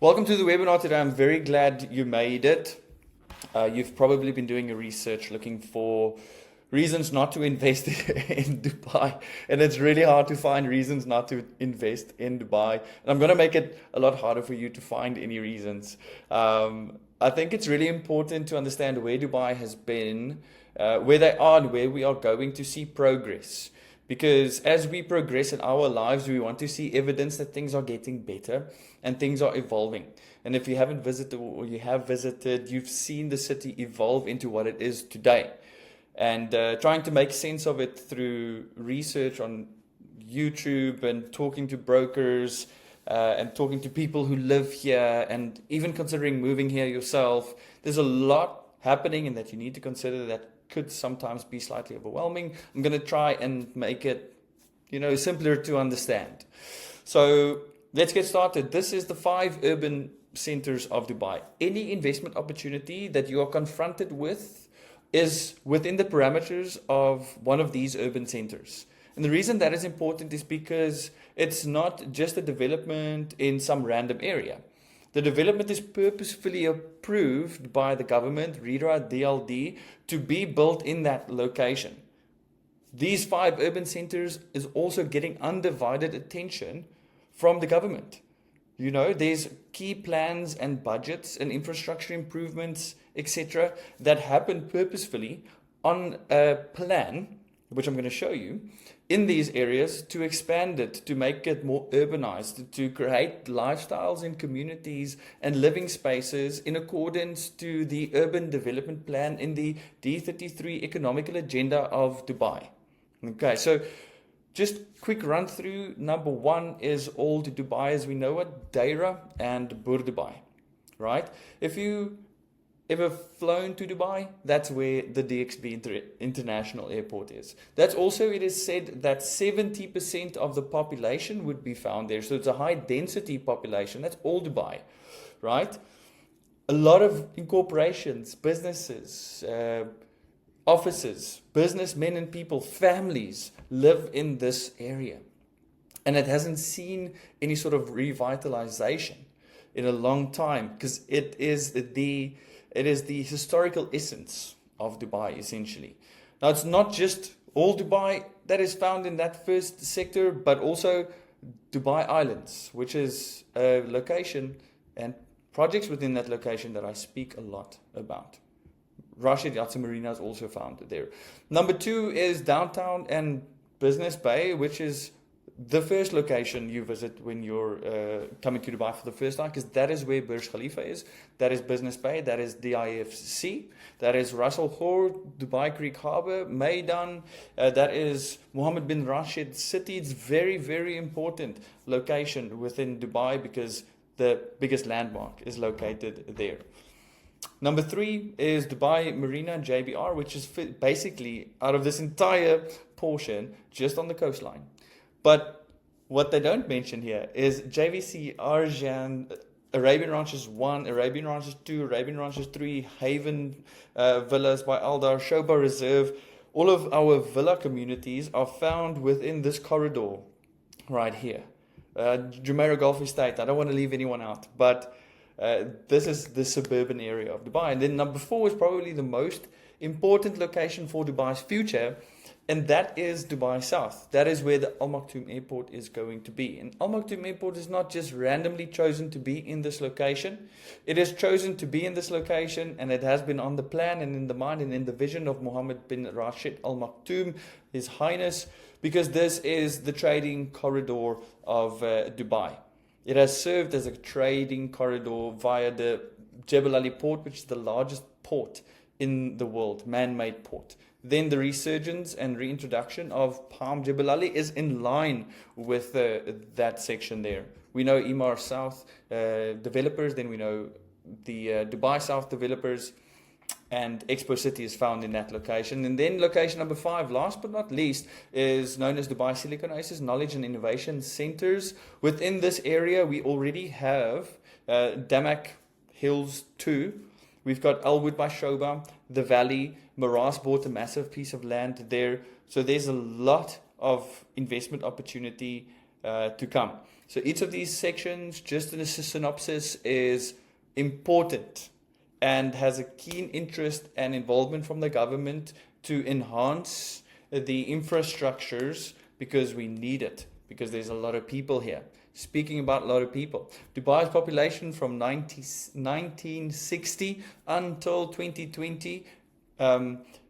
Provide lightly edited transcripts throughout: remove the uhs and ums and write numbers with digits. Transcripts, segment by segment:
Welcome to the webinar today. I'm very glad you made it. You've probably been doing your research looking for reasons not to invest in Dubai, and it's really hard to find reasons not to invest in Dubai. And I'm going to make it a lot harder for you to find any reasons. I think it's really important to understand where Dubai has been, where they are, and where we are going to see progress. Because as we progress in our lives, we want to see evidence that things are getting better and things are evolving. And if you haven't visited or you have visited, you've seen the city evolve into what it is today. And trying to make sense of it through research on YouTube and talking to brokers and talking to people who live here and even considering moving here yourself, there's a lot happening and that you need to consider that could sometimes be slightly overwhelming. I'm going to try and make it, simpler to understand. So let's get started. This is the 5 urban centers of Dubai. Any investment opportunity that you are confronted with is within the parameters of one of these urban centers. And the reason that is important is because it's not just a development in some random area. The development is purposefully approved by the government, RERA, DLD, to be built in that location. These 5 urban centers is also getting undivided attention from the government. There's key plans and budgets and infrastructure improvements, etc., that happen purposefully on a plan, which I'm going to show you, in these areas to expand it, to make it more urbanized, to create lifestyles and communities and living spaces in accordance to the urban development plan in the D33 economical agenda of Dubai. Okay, so just quick run through. Number 1 is Old Dubai as we know it, Deira and Bur Dubai, right? If you ever flown to Dubai, that's where the DXB International Airport is. That's also, it is said that 70% of the population would be found there. So it's a high density population. That's all Dubai, right? A lot of incorporations, businesses, offices, businessmen and people, families live in this area. And it hasn't seen any sort of revitalization in a long time because it is the historical essence of Dubai, essentially. Now, it's not just all Dubai that is found in that first sector, but also Dubai Islands, which is a location and projects within that location that I speak a lot about. Rashid Yatsa Marina is also found there. Number 2 is Downtown and Business Bay, which is the first location you visit when you're coming to Dubai for the first time, because that is where Burj Khalifa is. That is Business Bay. That is DIFC. That is Russell Khor, Dubai Creek Harbour, Maidan. That is Mohammed bin Rashid City. It's very, very important location within Dubai because the biggest landmark is located there. Number 3 is Dubai Marina and JBR, which is basically out of this entire portion just on the coastline. But what they don't mention here is JVC, Arjan, Arabian Ranches 1, Arabian Ranches 2, Arabian Ranches 3, Haven Villas by Aldar, Shoba Reserve. All of our villa communities are found within this corridor right here. Jumeirah Golf Estate, I don't want to leave anyone out, but this is the suburban area of Dubai. And then number 4 is probably the most important location for Dubai's future, and that is Dubai South. That is where the Al Maktoum Airport is going to be. And Al Maktoum Airport is not just randomly chosen to be in this location. It is chosen to be in this location, and it has been on the plan and in the mind and in the vision of Mohammed bin Rashid Al Maktoum, His Highness, because this is the trading corridor of Dubai. It has served as a trading corridor via the Jebel Ali port, which is the largest port in the world, man-made port. Then the resurgence and reintroduction of Palm Jebel Ali is in line with that section there. We know Emaar South developers, then we know the Dubai South developers, and Expo City is found in that location. And then location number 5, last but not least, is known as Dubai Silicon Oasis Knowledge and Innovation Centers. Within this area, we already have Damak Hills 2. We've got Elwood by Shoba, the Valley. Maras bought a massive piece of land there. So there's a lot of investment opportunity to come. So each of these sections, just in a synopsis, is important and has a keen interest and involvement from the government to enhance the infrastructures because we need it, because there's a lot of people here. Speaking about a lot of people, Dubai's population from 1960 until 2020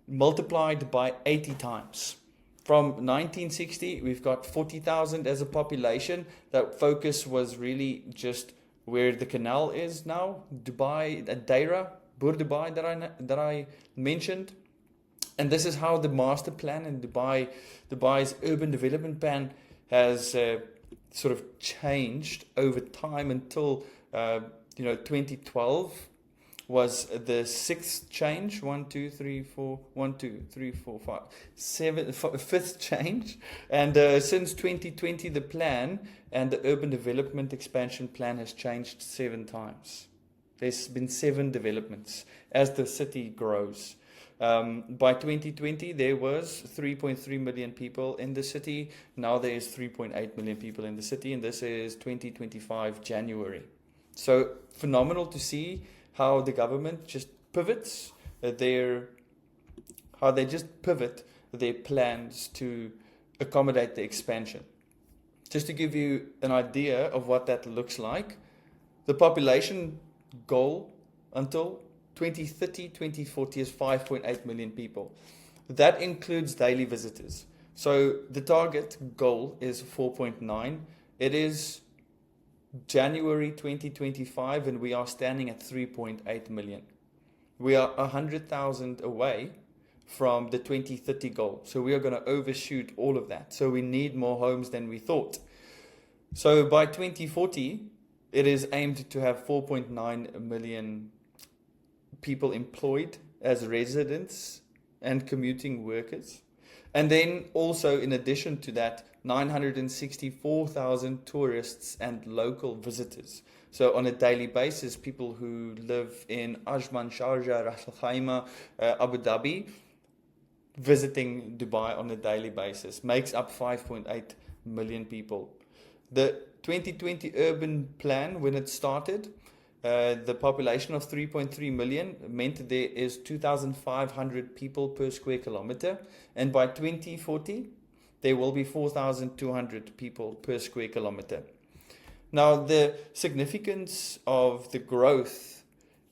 multiplied by 80 times. From 1960, we've got 40,000 as a population. That focus was really just where the canal is now, Dubai, Deira, Bur Dubai that I mentioned. And this is how the master plan and Dubai's urban development plan has sort of changed over time until 2012 was the sixth change. 5th change. And since 2020, the plan and the urban development expansion plan has changed 7 times. There's been 7 developments as the city grows. By 2020, there was 3.3 million people in the city. Now there is 3.8 million people in the city, and this is 2025 January. So phenomenal to see how the government just pivots their plans to accommodate the expansion. Just to give you an idea of what that looks like, the population goal until 2030, 2040 is 5.8 million people. That includes daily visitors. So the target goal is 4.9. It is January 2025 and we are standing at 3.8 million. We are 100,000 away from the 2030 goal. So we are going to overshoot all of that. So we need more homes than we thought. So by 2040, it is aimed to have 4.9 million people employed as residents and commuting workers. And then also, in addition to that, 964,000 tourists and local visitors. So on a daily basis, people who live in Ajman, Sharjah, Ras Al Khaimah, Abu Dhabi, visiting Dubai on a daily basis, makes up 5.8 million people. The 2020 urban plan, when it started, the population of 3.3 million meant there is 2,500 people per square kilometer. And by 2040, there will be 4,200 people per square kilometer. Now, the significance of the growth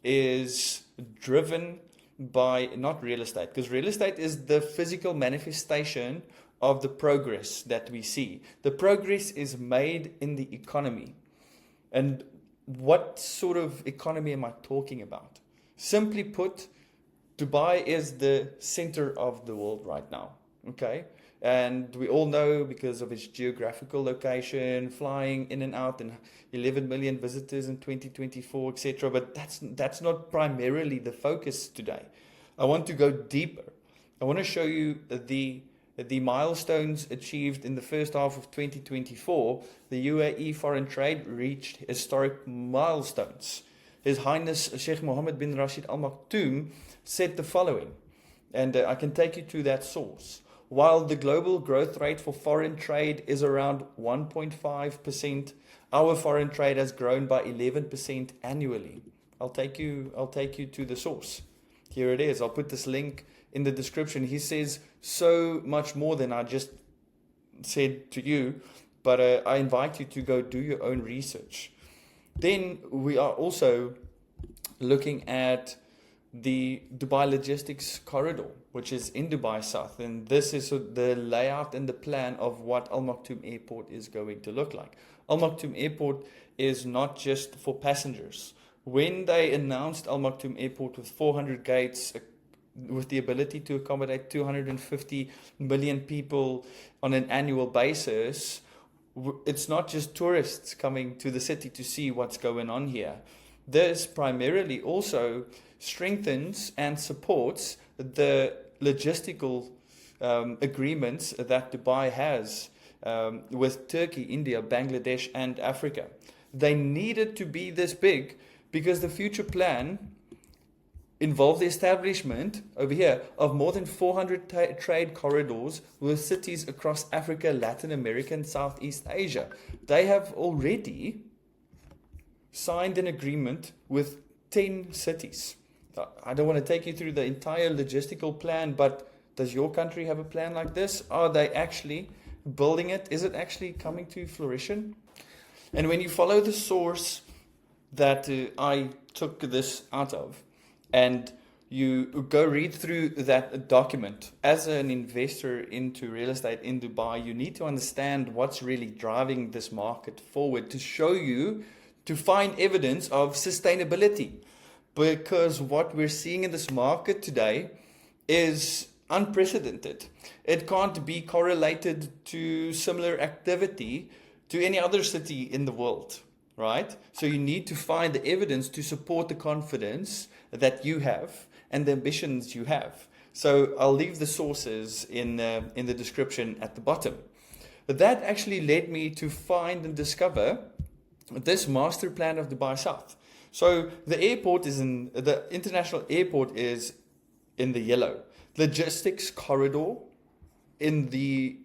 is driven by not real estate, because real estate is the physical manifestation of the progress that we see. The progress is made in the economy. And what sort of economy am I talking about? Simply put, Dubai is the center of the world right now, okay? And we all know, because of its geographical location, flying in and out, and 11 million visitors in 2024, etc. But that's not primarily the focus today. I want to go deeper. I want to show you the milestones achieved in the first half of 2024. The UAE foreign trade reached historic milestones. His Highness Sheikh Mohammed bin Rashid Al Maktoum said the following, and I can take you to that source. While the global growth rate for foreign trade is around 1.5%, our foreign trade has grown by 11% annually. I'll take you to the source. Here it is. I'll put this link in the description. He says so much more than I just said to you, but I invite you to go do your own research. Then we are also looking at the Dubai Logistics Corridor, which is in Dubai South. And this is the layout and the plan of what Al Maktoum Airport is going to look like. Al Maktoum Airport is not just for passengers. When they announced Al Maktoum Airport with 400 gates, with the ability to accommodate 250 million people on an annual basis, it's not just tourists coming to the city to see what's going on here. This primarily also strengthens and supports the logistical agreements that Dubai has with Turkey, India, Bangladesh, and Africa. They needed to be this big because the future plan involve the establishment over here of more than 400 trade corridors with cities across Africa, Latin America, and Southeast Asia. They have already signed an agreement with 10 cities. I don't want to take you through the entire logistical plan, but does your country have a plan like this? Are they actually building it? Is it actually coming to fruition? And when you follow the source that I took this out of, and you go read through that document, as an investor into real estate in Dubai, you need to understand what's really driving this market forward to show you, to find evidence of sustainability. Because what we're seeing in this market today is unprecedented. It can't be correlated to similar activity to any other city in the world, right? So you need to find the evidence to support the confidence that you have and the ambitions you have. So I'll leave the sources in the description at the bottom. But that actually led me to find and discover this master plan of Dubai South. So the international airport is in the yellow. Logistics corridor in the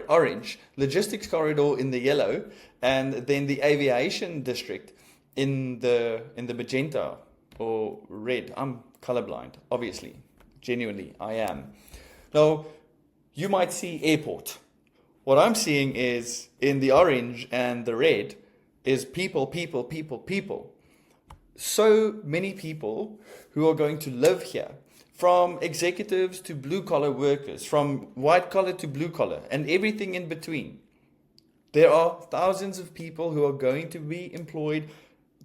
orange. Logistics corridor in the yellow, and then the aviation district in the magenta or red. I'm colorblind, obviously. Genuinely, I am. Now, you might see airport. What I'm seeing is in the orange and the red is people. So many people who are going to live here, from executives to blue-collar workers, from white-collar to blue-collar, and everything in between. There are thousands of people who are going to be employed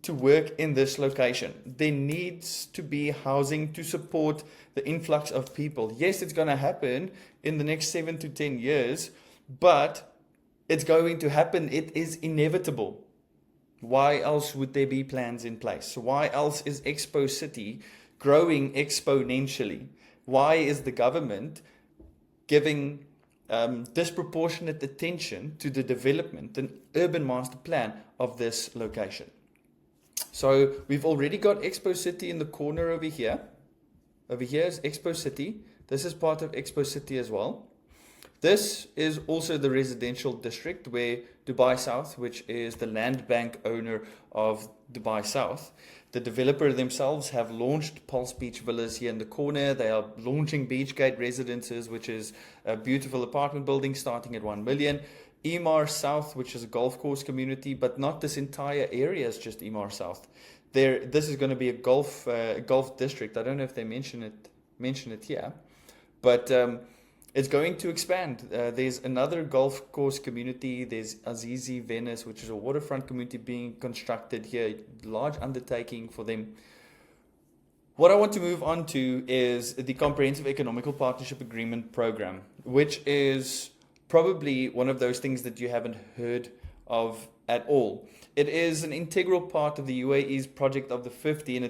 to work in this location. There needs to be housing to support the influx of people. Yes, it's going to happen in the next 7 to 10 years, but it's going to happen. It is inevitable. Why else would there be plans in place? Why else is Expo City growing exponentially? Why is the government giving disproportionate attention to the development and urban master plan of this location? So we've already got Expo City in the corner over here. Over here is Expo City. This is part of Expo City as well. This is also the residential district where Dubai South, which is the land bank owner of Dubai South, the developer themselves have launched Pulse Beach Villas here in the corner. They are launching Beachgate Residences, which is a beautiful apartment building starting at 1 million. Emar South, which is a golf course community, but not this entire area is just Emar South. This is going to be a golf district. I don't know if they mention it here, but it's going to expand. There's another golf course community. There's Azizi Venice, which is a waterfront community being constructed here. Large undertaking for them. What I want to move on to is the Comprehensive Economical Partnership Agreement program, which is probably one of those things that you haven't heard of at all. It is an integral part of the UAE's Project of the 50, and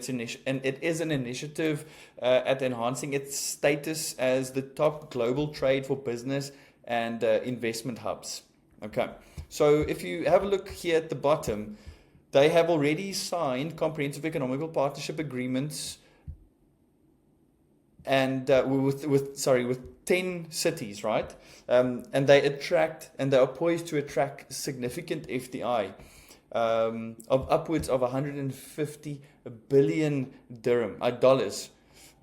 it is an initiative at enhancing its status as the top global trade for business and investment hubs. Okay, so if you have a look here at the bottom, they have already signed comprehensive economical partnership agreements and with 10 cities, right? And they are poised to attract significant FDI of upwards of 150 billion dollars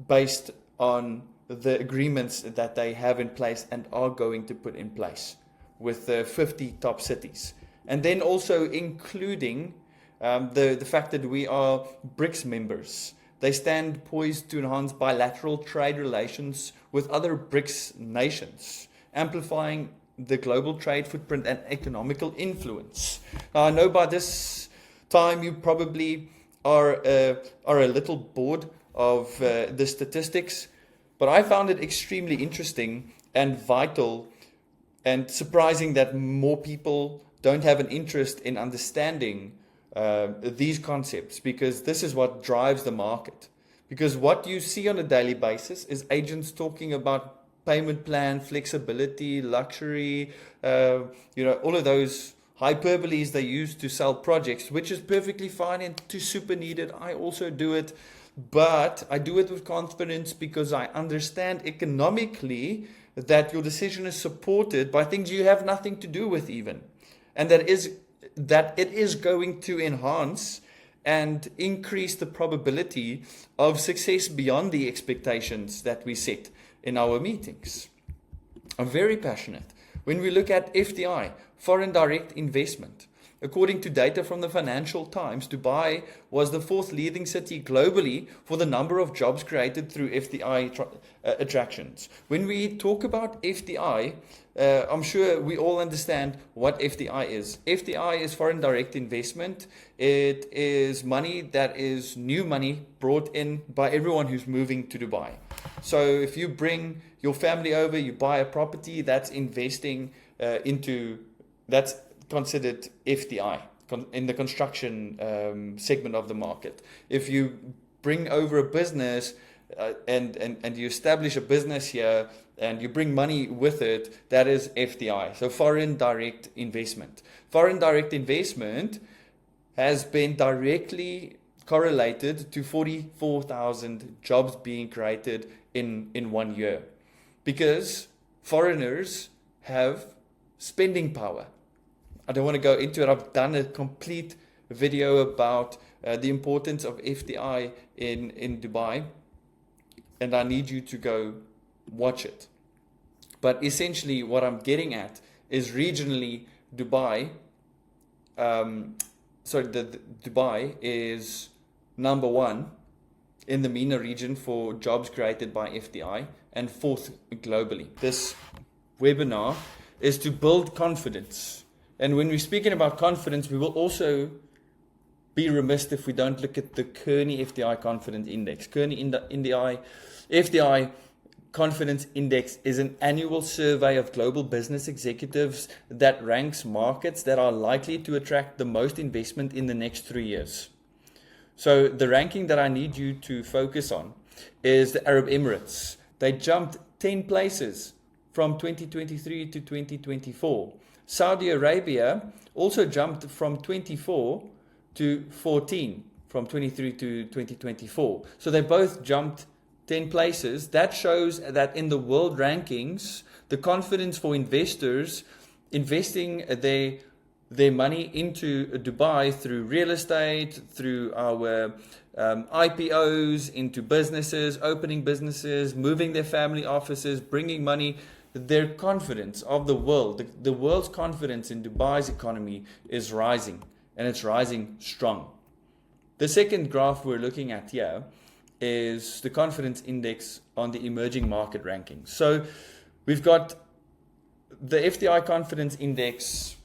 based on the agreements that they have in place and are going to put in place with the 50 top cities. And then also including the fact that we are BRICS members. They stand poised to enhance bilateral trade relations with other BRICS nations, amplifying the global trade footprint and economical influence. Now, I know by this time you probably are a little bored of the statistics, but I found it extremely interesting and vital and surprising that more people don't have an interest in understanding these concepts, because this is what drives the market. Because what you see on a daily basis is agents talking about payment plan, flexibility, luxury, all of those Hyperboles they use to sell projects, which is perfectly fine and to super needed. I also do it, but I do it with confidence because I understand economically that your decision is supported by things you have nothing to do with even. And that it is going to enhance and increase the probability of success beyond the expectations that we set in our meetings. I'm very passionate. When we look at FDI, foreign direct investment, according to data from the Financial Times, Dubai was the 4th leading city globally for the number of jobs created through FDI attractions. When we talk about FDI, I'm sure we all understand what FDI is. FDI is foreign direct investment. It is money that is new money brought in by everyone who's moving to Dubai. So if you bring your family over, you buy a property, that's investing that's considered FDI in the construction segment of the market. If you bring over a business and you establish a business here and you bring money with it, that is FDI. So foreign direct investment. Foreign direct investment has been directly correlated to 44,000 jobs being created in 1 year, because foreigners have spending power. I don't want to go into it. I've done a complete video about the importance of FDI in Dubai, and I need you to go watch it. But essentially what I'm getting at is regionally Dubai, Dubai is number 1 in the MENA region for jobs created by FDI and 4th globally. This webinar is to build confidence. And when we're speaking about confidence, we will also be remiss if we don't look at the Kearney FDI Confidence Index. Kearney FDI Confidence Index is an annual survey of global business executives that ranks markets that are likely to attract the most investment in the next 3 years. So the ranking that I need you to focus on is the Arab Emirates. They jumped 10 places from 2023 to 2024. Saudi Arabia also jumped from 24 to 14 from 23 to 2024. So they both jumped 10 places. That shows that in the world rankings, the confidence for investors investing their money into Dubai through real estate, through our IPOs, into businesses, opening businesses, moving their family offices, bringing money, their confidence of the world, the world's confidence in Dubai's economy is rising, and it's rising strong. The second graph we're looking at here is the confidence index on the emerging market rankings. So we've got the FDI confidence index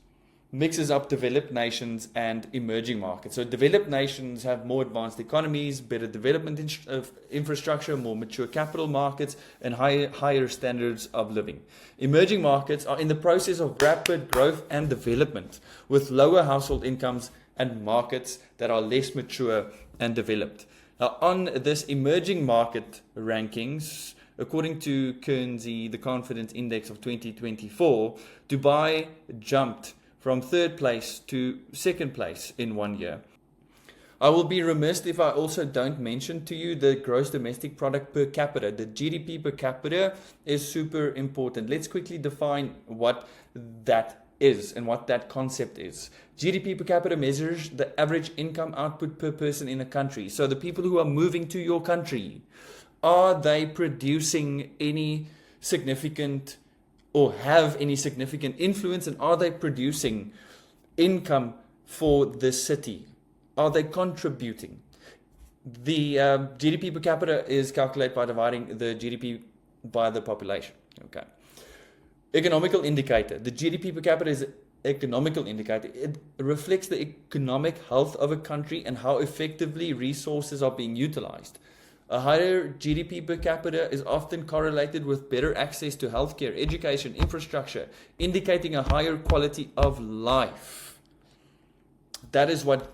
mixes up developed nations and emerging markets. So developed nations have more advanced economies, better development of infrastructure, more mature capital markets, and higher standards of living. Emerging markets are in the process of rapid growth and development, with lower household incomes and markets that are less mature and developed. Now, on this emerging market rankings, according to Kearney, the confidence index of 2024, Dubai jumped from 3rd place to 2nd place in 1 year. I will be remiss if I also don't mention to you the gross domestic product per capita. The GDP per capita is super important. Let's quickly define what that is and what that concept is. GDP per capita measures the average income output per person in a country. So the people who are moving to your country, are they producing any significant or have any significant influence, and are they producing income for the city? Are they contributing? The GDP per capita is calculated by dividing the GDP by the population. Okay. Economical indicator. The GDP per capita is an economical indicator. It reflects the economic health of a country and how effectively resources are being utilized. A higher GDP per capita is often correlated with better access to healthcare, education, infrastructure, indicating a higher quality of life. That is what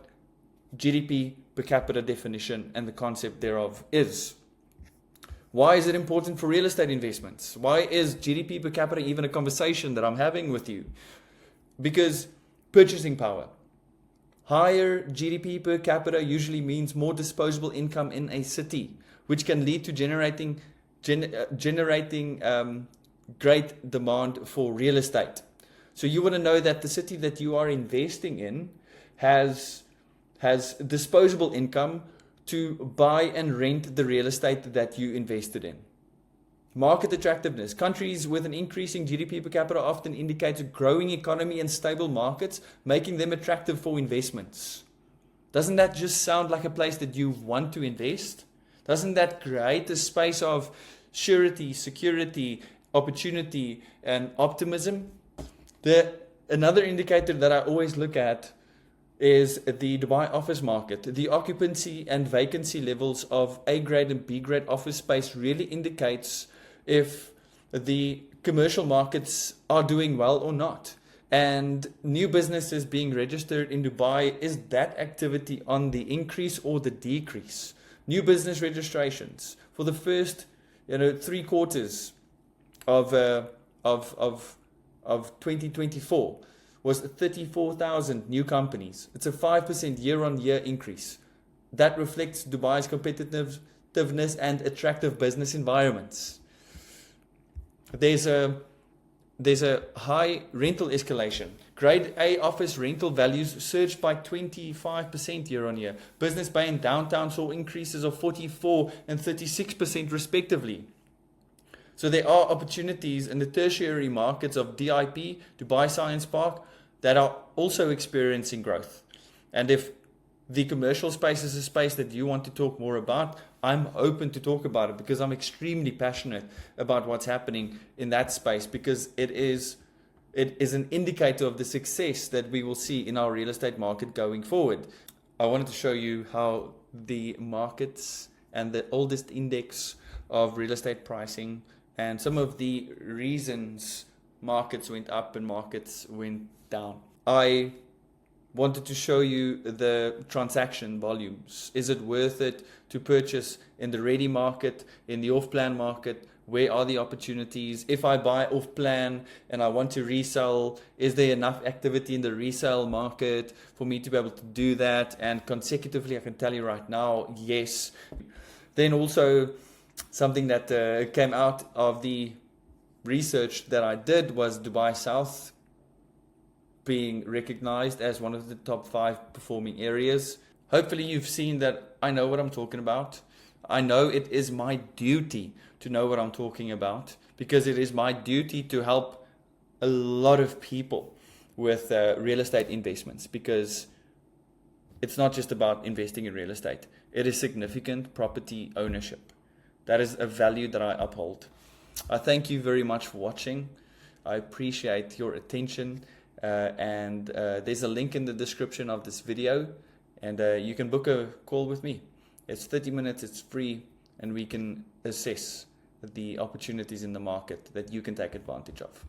GDP per capita definition and the concept thereof is. Why is it important for real estate investments? Why is GDP per capita even a conversation that I'm having with you? Because Purchasing power. Higher GDP per capita usually means more disposable income in a city, which can lead to generating great demand for real estate. So you want to know that the city that you are investing in has disposable income to buy and rent the real estate that you invested in. Market attractiveness. Countries with an increasing GDP per capita often indicate a growing economy and stable markets, making them attractive for investments. Doesn't that just sound like a place that you want to invest? Doesn't that create a space of surety, security, opportunity, and optimism? Another indicator that I always look at is the Dubai office market. The occupancy and vacancy levels of A grade and B grade office space really indicates if the commercial markets are doing well or not. And new businesses being registered in Dubai, is that activity on the increase or the decrease? New business registrations for the first 3 quarters of 2024 was 34,000 new companies. It's a 5% year-on-year increase. That reflects Dubai's competitiveness and attractive business environments. There's a high rental escalation. Grade A office rental values surged by 25% year-on-year. Business Bay and Downtown saw increases of 44% and 36% respectively. So there are opportunities in the tertiary markets of DIP, Dubai Science Park, that are also experiencing growth. And if the commercial space is a space that you want to talk more about, I'm open to talk about it because I'm extremely passionate about what's happening in that space, because it is an indicator of the success that we will see in our real estate market going forward. I wanted to show you how the markets and the oldest index of real estate pricing and some of the reasons markets went up and markets went down. I wanted to show you the transaction volumes. Is it worth it to purchase in the ready market, in the off-plan market? Where are the opportunities? If I buy off-plan and I want to resell, is there enough activity in the resale market for me to be able to do that? And consecutively, I can tell you right now, yes. Then also, something that came out of the research that I did was Dubai South being recognized as one of the top 5 performing areas. Hopefully you've seen that I know what I'm talking about. I know it is my duty to know what I'm talking about, because it is my duty to help a lot of people with real estate investments, because it's not just about investing in real estate. It is significant property ownership. That is a value that I uphold. I thank you very much for watching. I appreciate your attention. And there's a link in the description of this video, and you can book a call with me. It's 30 minutes, it's free, and we can assess the opportunities in the market that you can take advantage of.